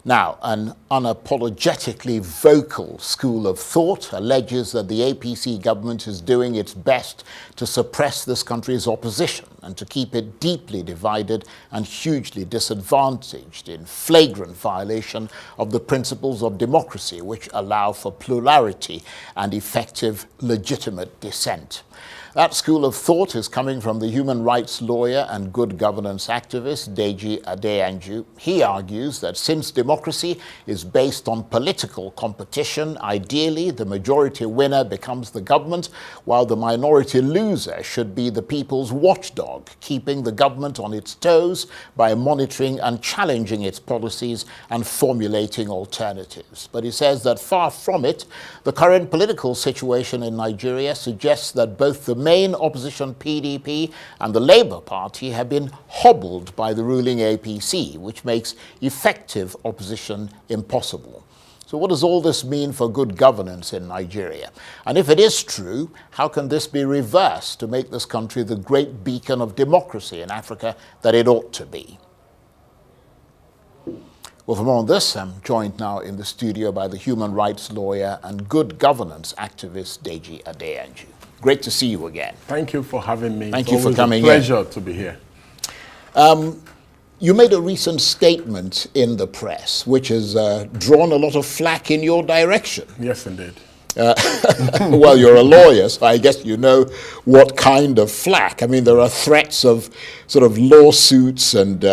Now, an unapologetically vocal school of thought alleges that the APC government is doing its best to suppress this country's opposition and to keep it deeply divided and hugely disadvantaged in flagrant violation of the principles of democracy, which allow for plurality and effective legitimate dissent. That school of thought is coming from the human rights lawyer and good governance activist Deji Adeyanju. He argues that since democracy is based on political competition, ideally the majority winner becomes the government, while the minority loser should be the people's watchdog, keeping the government on its toes by monitoring and challenging its policies and formulating alternatives. But he says that far from it, the current political situation in Nigeria suggests that both the main opposition PDP and the Labour Party have been hobbled by the ruling APC, which makes effective opposition impossible. So what does all this mean for good governance in Nigeria? And if it is true, how can this be reversed to make this country the great beacon of democracy in Africa that it ought to be? Well, for more on this, I'm joined now in the studio by the human rights lawyer and good governance activist Deji Adeyanju. Great to see you again. Thank you for having me. Thank you for coming in. It's a pleasure to be here. You made a recent statement in the press, which has drawn a lot of flack in your direction. Yes, indeed. Well, you're a lawyer, so I guess you know what kind of flack. I mean, there are threats of sort of lawsuits and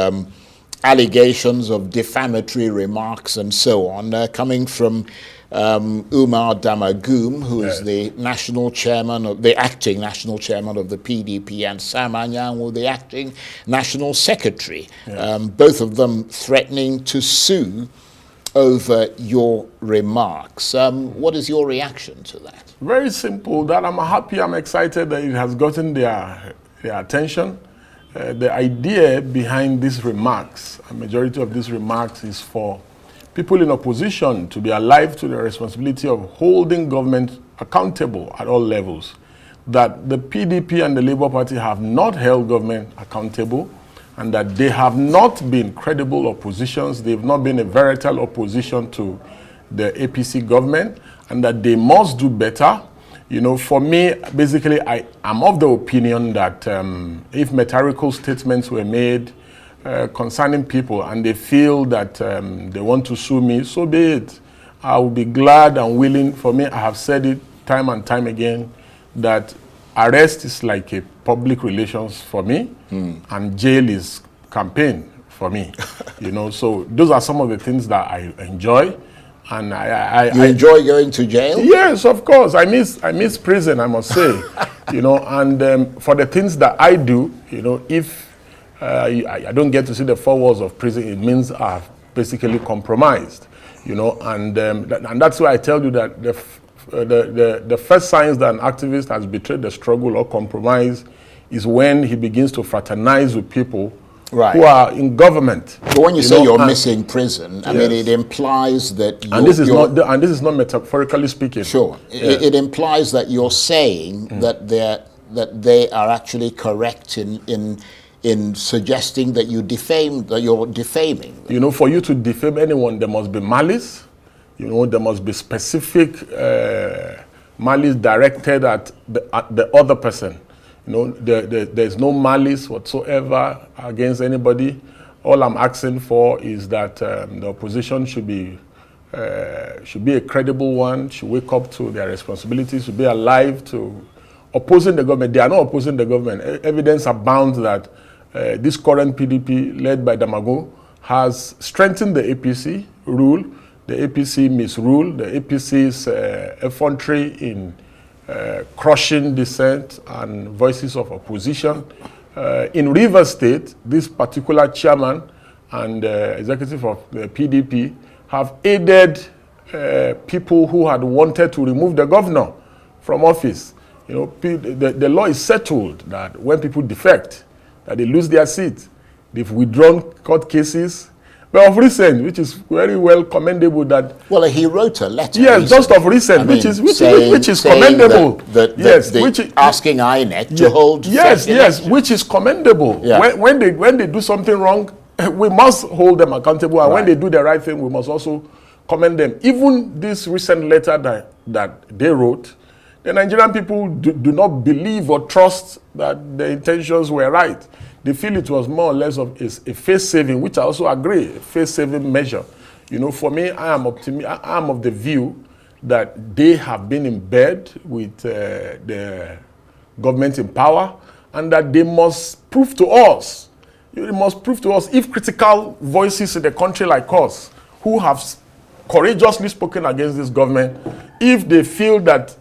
allegations of defamatory remarks and so on coming from Umar Damagum, who is the national chairman, the acting national chairman of the PDP, and Sam Anyanwu, the acting national secretary. Both of them threatening to sue over your remarks. What is your reaction to that? Very simple. That I'm happy, I'm excited that it has gotten their attention. The idea behind these remarks, a majority of these remarks, is for people in opposition to be alive to the responsibility of holding government accountable at all levels. That the PDP and the Labour Party have not held government accountable, and that they have not been credible oppositions. They've not been a veritable opposition to the APC government, and that they must do better. You know, for me, basically, I'm of the opinion that if rhetorical statements were made concerning people and they feel that they want to sue me, so be it. I will be glad and willing. For me, I have said it time and time again that arrest is like a public relations for me, and jail is campaign for me. You know, so those are some of the things that I enjoy. And I enjoy going to jail? Yes, of course. I miss prison, I must say. You know, and for the things that I do, you know, if I don't get to see the four walls of prison, it means I've basically compromised. You know, and that's why I tell you that the first signs that an activist has betrayed the struggle or compromise is when he begins to fraternize with people who are in government. But when you say you're missing prison, I mean, it implies that and this is not metaphorically speaking. Sure. It implies that you're saying that they are actually correct in suggesting that you're defaming them. You know, for you to defame anyone, there must be malice. You know, there must be specific malice directed at the other person. You know, there's no malice whatsoever against anybody. All I'm asking for is that the opposition should be a credible one, should wake up to their responsibilities, should be alive to opposing the government. They are not opposing the government. Evidence abounds that this current PDP, led by Damagum, has strengthened the APC rule, the APC misrule, the APC's effrontery in crushing dissent and voices of opposition. In Rivers State, this particular chairman and executive of the PDP have aided people who had wanted to remove the governor from office. You know, the law is settled that when people defect, that they lose their seat. They've withdrawn court cases. But of recent, which is very well commendable that... Well, he wrote a letter. Yes, just of recent, which is commendable. Asking INEC to hold... Yes, which is commendable. Yeah. When they do something wrong, we must hold them accountable. And Right. when they do the right thing, we must also commend them. Even this recent letter that they wrote, the Nigerian people do not believe or trust that the intentions were right. They feel it was more or less of a face-saving, which I also agree, a face-saving measure. You know, for me, I am of the view that they have been in bed with the government in power, and that they must prove to us, if critical voices in the country like us, who have courageously spoken against this government, if they feel that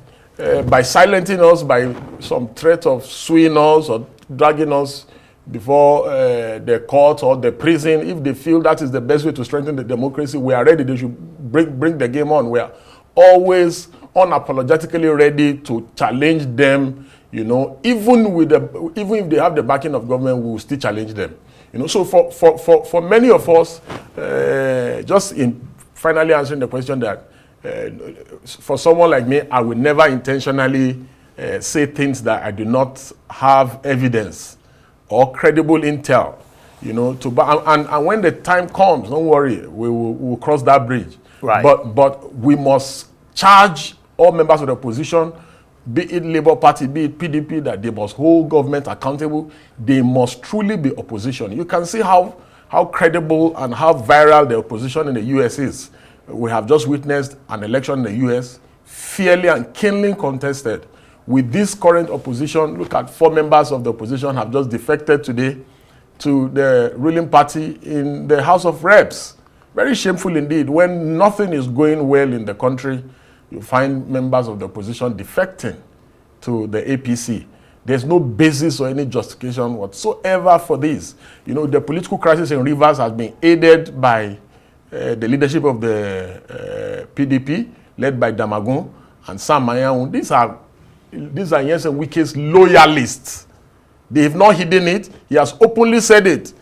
by silencing us, by some threat of suing us or dragging us before the court or the prison, if they feel that is the best way to strengthen the democracy, we are ready. They should bring the game on. We are always unapologetically ready to challenge them. You know, even if they have the backing of government, we will still challenge them. You know, so for many of us, just in finally answering the question that for someone like me, I will never intentionally say things that I do not have evidence or credible intel. You know, and when the time comes, don't worry, we will cross that bridge. Right. But we must charge all members of the opposition, be it Labour Party, be it PDP, that they must hold government accountable. They must truly be opposition. You can see how credible and how viral the opposition in the US is. We have just witnessed an election in the US, fairly and keenly contested. With this current opposition, look at 4 members of the opposition have just defected today to the ruling party in the House of Reps. Very shameful indeed. When nothing is going well in the country, you find members of the opposition defecting to the APC. There's no basis or any justification whatsoever for this. You know, the political crisis in Rivers has been aided by the leadership of the PDP, led by Damagum and Sam Mayan. These are Nyesom Wike's loyalists. They have not hidden it. He has openly said it.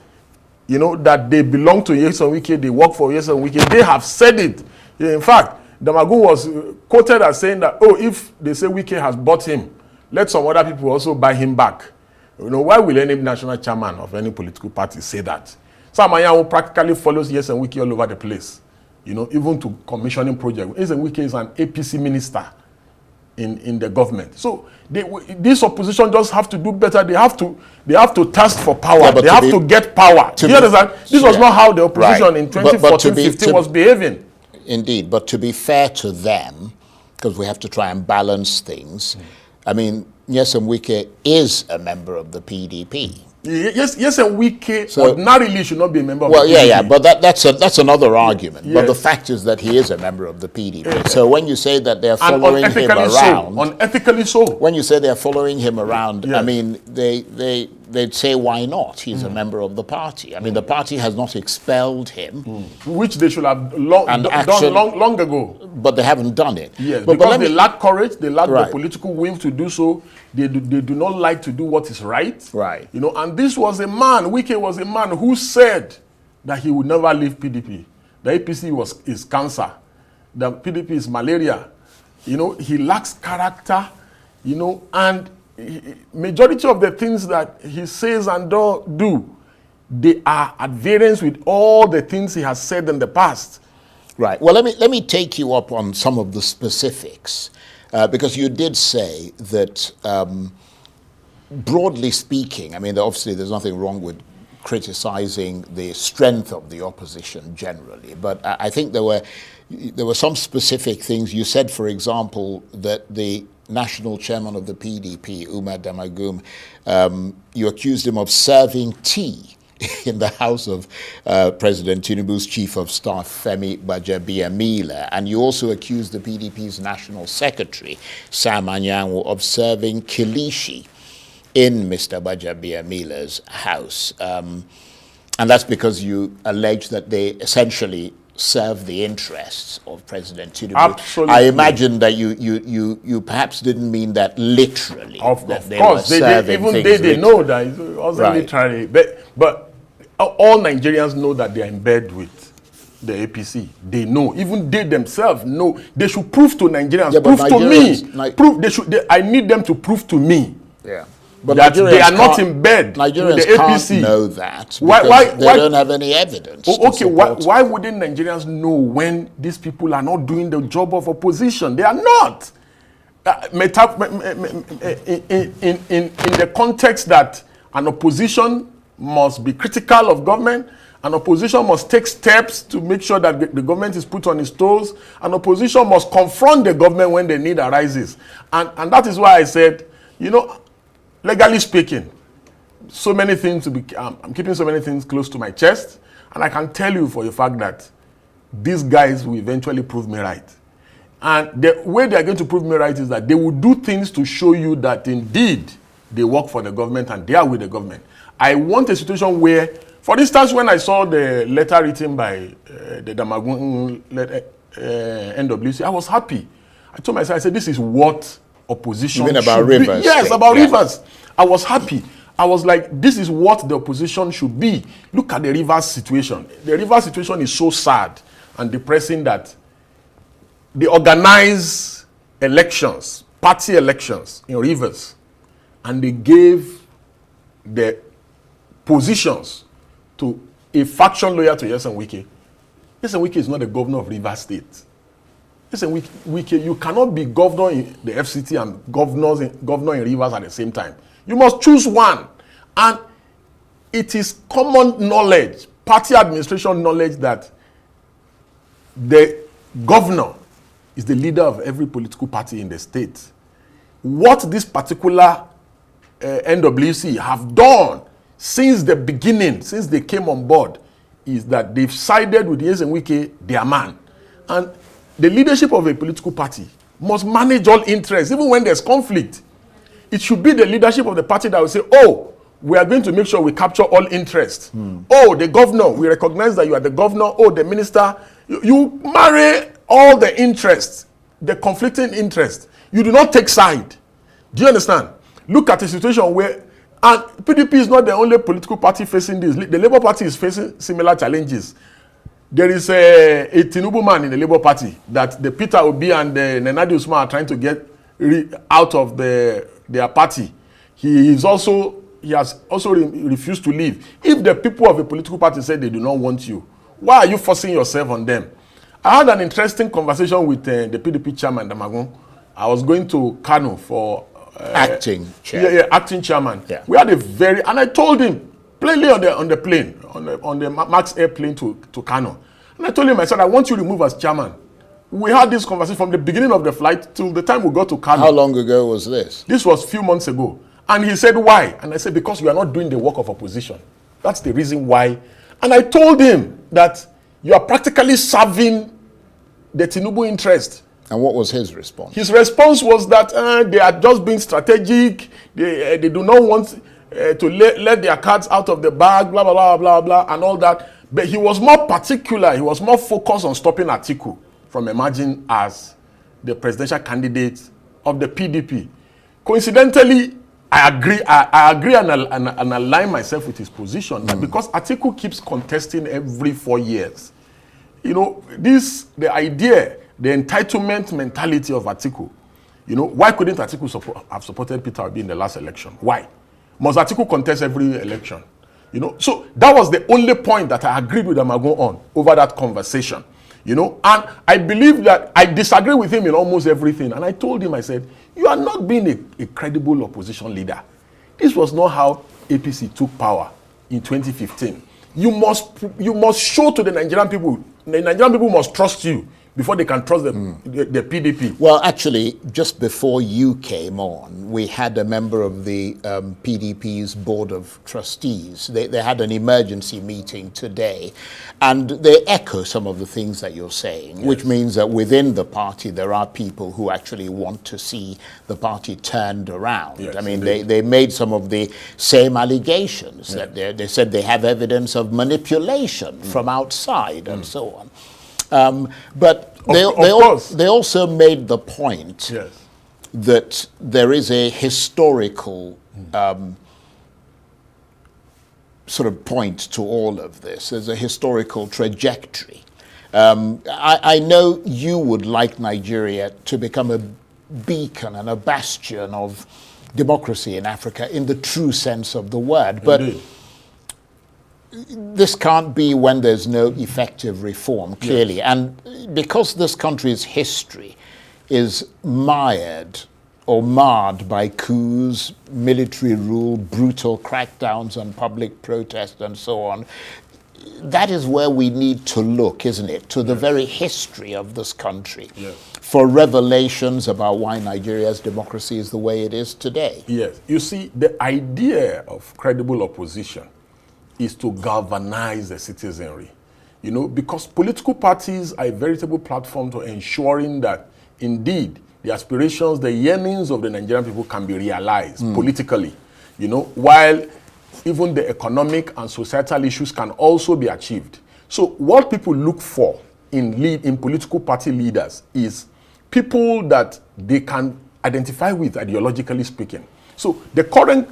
You know, that they belong to Nyesom Wike, they work for Nyesom Wike. They have said it. In fact, Damagum was quoted as saying that, oh, if they say Wike has bought him, let some other people also buy him back. You know, why will any national chairman of any political party say that? Sam Mayan practically follows Nyesom Wike all over the place. You know, even to commissioning projects. Nyesom Wike is an APC minister in the government. So this opposition just have to do better. They have to task for power. Yeah, they have to get power. Do you understand? This was not how the opposition in 2014-15 was behaving. Indeed, but to be fair to them, because we have to try and balance things, I mean, Nyesom Wike is a member of the PDP. Yes, and Wike ordinarily should not be a member of the PDP. Yeah, but that's another argument. Yes. But the fact is that he is a member of the PDP. So when you say that they're following him around, unethically so. When you say they're following him around, yes. I mean, they'd say, why not? He's a member of the party. I mean, the party has not expelled him. Which they should have done long ago. But they haven't done it. Yes, because they lack courage, they lack the political will to do so. They do not like to do what is right. Right. You know, and this was a man, Wike was a man who said that he would never leave PDP. The APC is cancer. The PDP is malaria. You know, he lacks character, you know, and majority of the things that he says and do, they are at variance with all the things he has said in the past. Right. Well, let me take you up on some of the specifics, because you did say that, broadly speaking, I mean, obviously there's nothing wrong with criticizing the strength of the opposition generally, but I think there were some specific things. You said, for example, that the national chairman of the PDP, Umar Damagum, you accused him of serving tea in the house of President Tinubu's chief of staff, Femi Gbajabiamila, and you also accused the PDP's national secretary, Sam Anyanwu, of serving kilishi in Mr. Gbajabiamila's house. And that's because you allege that they essentially serve the interests of President Tinubu. Absolutely. I imagine that you perhaps didn't mean that literally. Of course, they know that it wasn't literally. But all Nigerians know that they are in bed with the APC. They know. Even they themselves know. They should prove to Nigerians. Prove to me. I need them to prove to me. Yeah. But that they are not can't- in bed with Nigerians the APC. can't know that Why- because they why- don't have any evidence. Oh, to okay, why, support. why wouldn't Nigerians know when these people are not doing the job of opposition? They are not. In the context that an opposition must be critical of government, an opposition must take steps to make sure that the government is put on its toes, an opposition must confront the government when the need arises. And that is why I said, you know, legally speaking, so many things to be, I'm keeping so many things close to my chest, and I can tell you for the fact that these guys will eventually prove me right. And the way they are going to prove me right is that they will do things to show you that indeed they work for the government and they are with the government. I want a situation where, for instance, when I saw the letter written by the Damagum NWC, I was happy. I told myself, I said, this is what opposition You mean about should Rivers? be. Yes, State, about yeah. Rivers. I was happy. I was like, this is what the opposition should be. Look at the Rivers situation. The Rivers situation is so sad and depressing that they organize elections, party elections in Rivers, and they gave the positions to a faction loyal to Yeson Wike. Yeson Wike is not the governor of Rivers State. Yeson Wike, you cannot be governor in the FCT and governor in Rivers at the same time. You must choose one. And it is common knowledge, party administration knowledge, that the governor is the leader of every political party in the state. What this particular NWC have done since the beginning, since they came on board, is that they've sided with Yeson Wike, their man. And the leadership of a political party must manage all interests, even when there's conflict. It should be the leadership of the party that will say, oh, we are going to make sure we capture all interests. Oh, the governor, we recognize that you are the governor. Oh, the minister, you marry all the interests, the conflicting interests. You do not take side. Do you understand? Look at a situation where, and PDP is not the only political party facing this. The Labour Party is facing similar challenges. There is a Tinubu man in the Labour Party that the Peter Obi and the Nenadi Usman are trying to get out of their party. He has also refused to leave. If the people of a political party say they do not want you, why are you forcing yourself on them? I had an interesting conversation with the PDP chairman, Damagum. I was going to Kano for acting chair. Acting chairman. Yeah. We had and I told him plainly on the plane, on the Max airplane to Kano. And I told him, I said, I want you to move as chairman. We had this conversation from the beginning of the flight till the time we got to Kano. How long ago was this? This was a few months ago. And he said, why? And I said, because you are not doing the work of opposition. That's the reason why. And I told him that you are practically serving the Tinubu interest. And what was his response? His response was that they are just being strategic. They do not want to let their cards out of the bag, blah, blah, blah, blah, blah, and all that. But he was more particular. He was more focused on stopping Atiku from emerging as the presidential candidate of the PDP. Coincidentally, I agree and align myself with his position that because Atiku keeps contesting every 4 years, you know, the idea, the entitlement mentality of Atiku, you know, why couldn't Atiku have supported Peter Obi in the last election? Why? Must Atiku contest every election? You know, so that was the only point that I agreed with Damagum on over that conversation. You know, and I believe that I disagree with him in almost everything. And I told him, I said, you are not being a credible opposition leader. This was not how APC took power in 2015. You must show to the Nigerian people must trust you before they can trust the PDP. Well, actually, just before you came on, we had a member of the PDP's Board of Trustees. They had an emergency meeting today, and they echo some of the things that you're saying, yes. Which means that within the party, there are people who actually want to see the party turned around. Yes, I mean, they made some of the same allegations, yeah. that they said they have evidence of manipulation from outside and so on. But they also made the point, yes, that there is a historical sort of point to all of this. There's a historical trajectory. I know you would like Nigeria to become a beacon and a bastion of democracy in Africa in the true sense of the word. But Indeed. this can't be when there's no effective reform, clearly. Yes. And because this country's history is mired or marred by coups, military rule, brutal crackdowns on public protest and so on, that is where we need to look, isn't it? To the very history of this country for revelations about why Nigeria's democracy is the way it is today. Yes. You see, the idea of credible opposition is to galvanize the citizenry, you know, because political parties are a veritable platform to ensuring that indeed the aspirations, the yearnings of the Nigerian people can be realized politically, you know, while even the economic and societal issues can also be achieved. So what people look for in political party leaders is people that they can identify with, ideologically speaking. So the current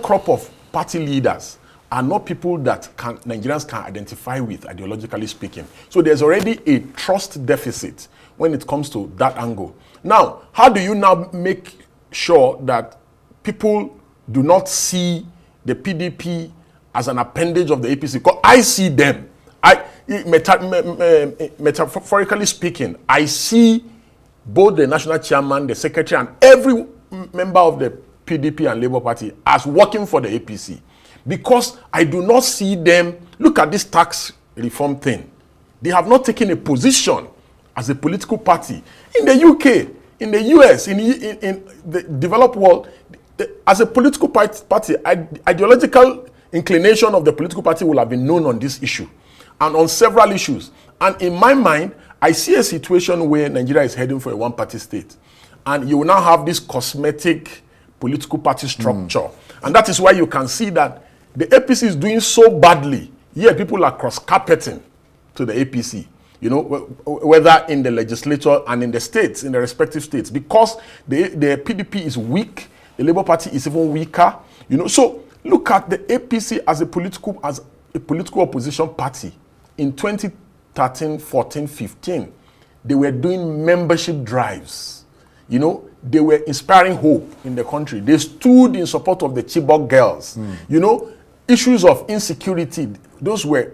crop of party leaders are not people that Nigerians can identify with, ideologically speaking. So there's already a trust deficit when it comes to that angle. Now, how do you now make sure that people do not see the PDP as an appendage of the APC? Because I see them. Metaphorically speaking, I see both the national chairman, the secretary, and every member of the PDP and Labour Party as working for the APC. Because I do not see them, look at this tax reform thing. They have not taken a position as a political party. In the UK, in the US, in the developed world, as a political party, ideological inclination of the political party will have been known on this issue and on several issues. And in my mind, I see a situation where Nigeria is heading for a one-party state. And you will now have this cosmetic political party structure. And that is why you can see that the APC is doing so badly. Here, people are cross-carpeting to the APC, you know, whether in the legislature and in the states, in the respective states, because the PDP is weak, the Labour Party is even weaker, you know. So look at the APC as a political opposition party. In 2013, 14, 15, they were doing membership drives. You know, they were inspiring hope in the country. They stood in support of the Chibok girls. You know, issues of insecurity, those were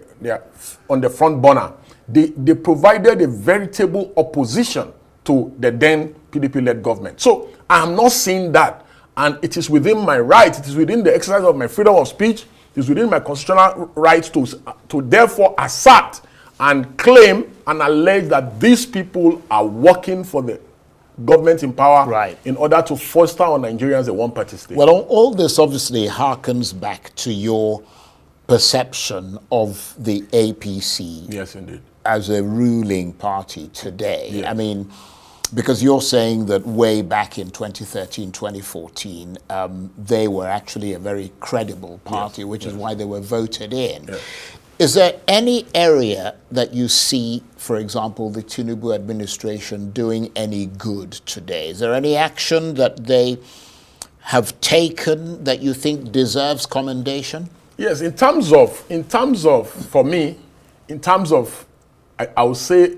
on the front burner. They provided a veritable opposition to the then PDP-led government. So I am not saying that. And it is within my right, it is within the exercise of my freedom of speech, it is within my constitutional rights to therefore assert and claim and allege that these people are working for the government in power in order to foster on Nigerians a one-party state. Well, all this obviously harkens back to your perception of the APC Yes, indeed. as a ruling party today. Yes. I mean, because you're saying that way back in 2013, 2014, they were actually a very credible party, which is why they were voted in. Yes. Is there any area that you see, for example, the Tinubu administration doing any good today? Is there any action that they have taken that you think deserves commendation? Yes, in terms of, for me, I would say,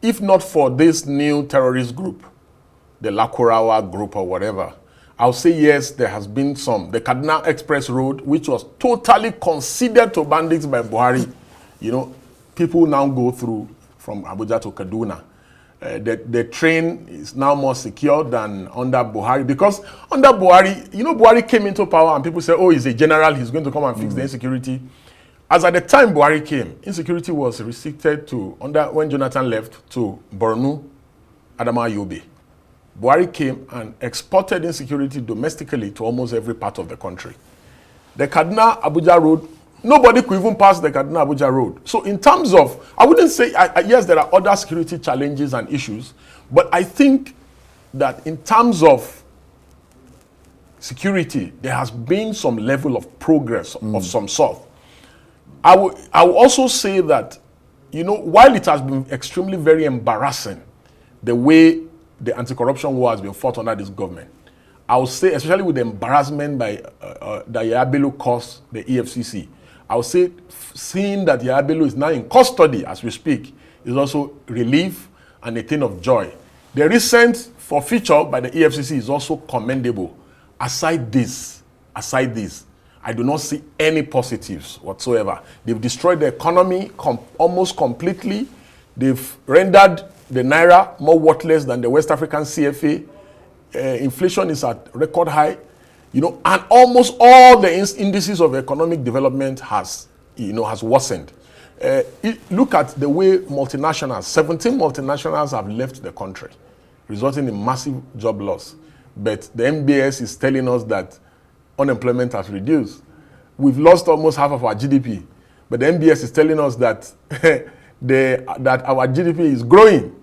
if not for this new terrorist group, the Lakurawa group or whatever, I'll say yes, there has been some. The Kaduna Express Road, which was totally conceded to bandits by Buhari, you know, people now go through from Abuja to Kaduna. The train is now more secure than under Buhari, because under Buhari, you know, Buhari came into power and people say, oh, he's a general, he's going to come and fix the insecurity. As at the time Buhari came, insecurity was restricted to, when Jonathan left, to Borno, Adamawa Yobe. Buhari came and exported insecurity domestically to almost every part of the country. The Kaduna-Abuja road, nobody could even pass the Kaduna-Abuja road. So in terms of, I wouldn't say, yes, there are other security challenges and issues, but I think that in terms of security, there has been some level of progress of some sort. I will also say that, you know, while it has been extremely very embarrassing, the way the anti-corruption war has been fought under this government, I would say, especially with the embarrassment by that Yahaya Bello caused the EFCC, I would say seeing that Yahaya Bello is now in custody as we speak is also relief and a thing of joy. The recent forfeiture by the EFCC is also commendable. aside this, I do not see any positives whatsoever. They've destroyed the economy almost completely. They've rendered the Naira more worthless than the West African CFA. Inflation is at record high, and almost all the indices of economic development has worsened. Look at the way 17 multinationals have left the country, resulting in massive job loss. But the MBS is telling us that unemployment has reduced. We've lost almost half of our GDP, but the MBS is telling us that that our GDP is growing.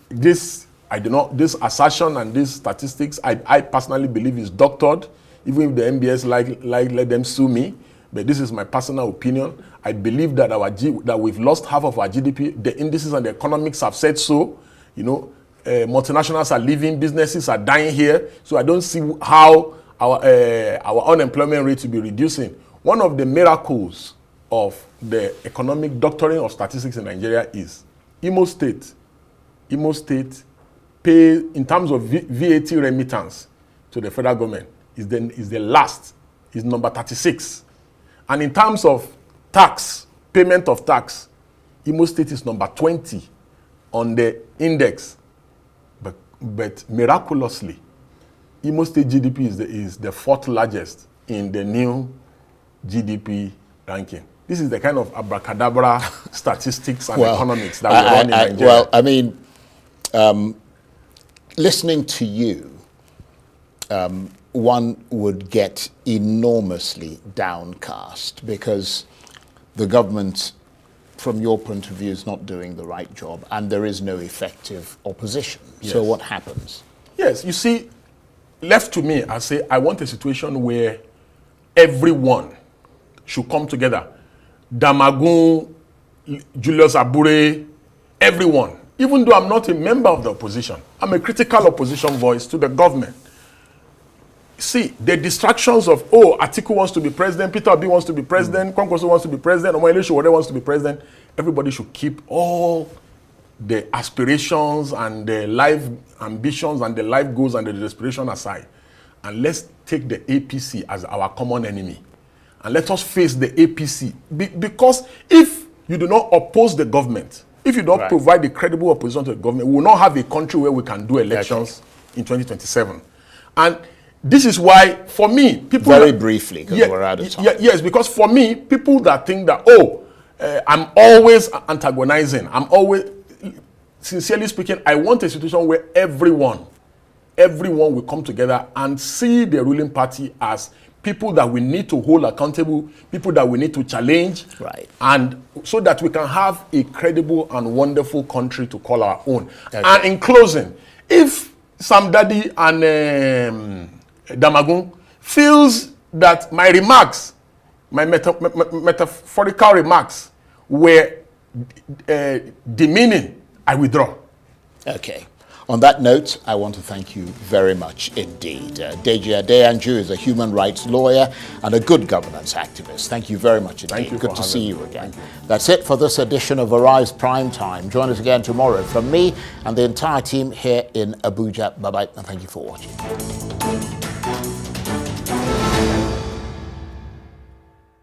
This assertion and these statistics, I personally believe is doctored. Even if the MBS let them sue me, but this is my personal opinion. I believe that that we've lost half of our GDP. The indices and the economics have said so. Multinationals are leaving, businesses are dying here. So I don't see how our unemployment rate will be reducing. One of the miracles of the economic doctoring of statistics in Nigeria is Imo State pay in terms of VAT remittance to the federal government is the last, is number 36. And in terms of tax, payment of tax, Imo State is number 20 on the index. But miraculously, Imo State GDP is the fourth largest in the new GDP ranking. This is the kind of abracadabra statistics and economics that we run in Nigeria. Well, I mean, listening to you, one would get enormously downcast because the government, from your point of view, is not doing the right job and there is no effective opposition. Yes. So what happens? Yes, you see, left to me, I say I want a situation where everyone should come together. Damagum, Julius Abure, everyone. Even though I'm not a member of the opposition, I'm a critical opposition voice to the government. See, the distractions of, Atiku wants to be president, Peter Obi wants to be president, Kwankwaso wants to be president, Omoyele Sowore wants to be president. Everybody should keep all the aspirations and the life ambitions and the life goals and the desperation aside. And let's take the APC as our common enemy. And let us face the APC. Because if you do not oppose the government, if you don't provide a credible opposition to the government, we will not have a country where we can do elections in 2027. And this is why, for me, people... Very briefly, because we're out of time. Yes, because for me, people that think that, I'm always antagonizing, I'm always... Sincerely speaking, I want a situation where everyone will come together and see the ruling party as people that we need to hold accountable, people that we need to challenge, and so that we can have a credible and wonderful country to call our own. Okay. And in closing, if Sam Dadi and Damagum feels that my remarks, my metaphorical remarks, were demeaning, I withdraw. Okay. On that note, I want to thank you very much indeed. Deji Adeyanju is a human rights lawyer and a good governance activist. Thank you very much indeed. Thank you. Good to see you again. That's it for this edition of Arise Prime Time. Join us again tomorrow from me and the entire team here in Abuja. Bye-bye, and thank you for watching.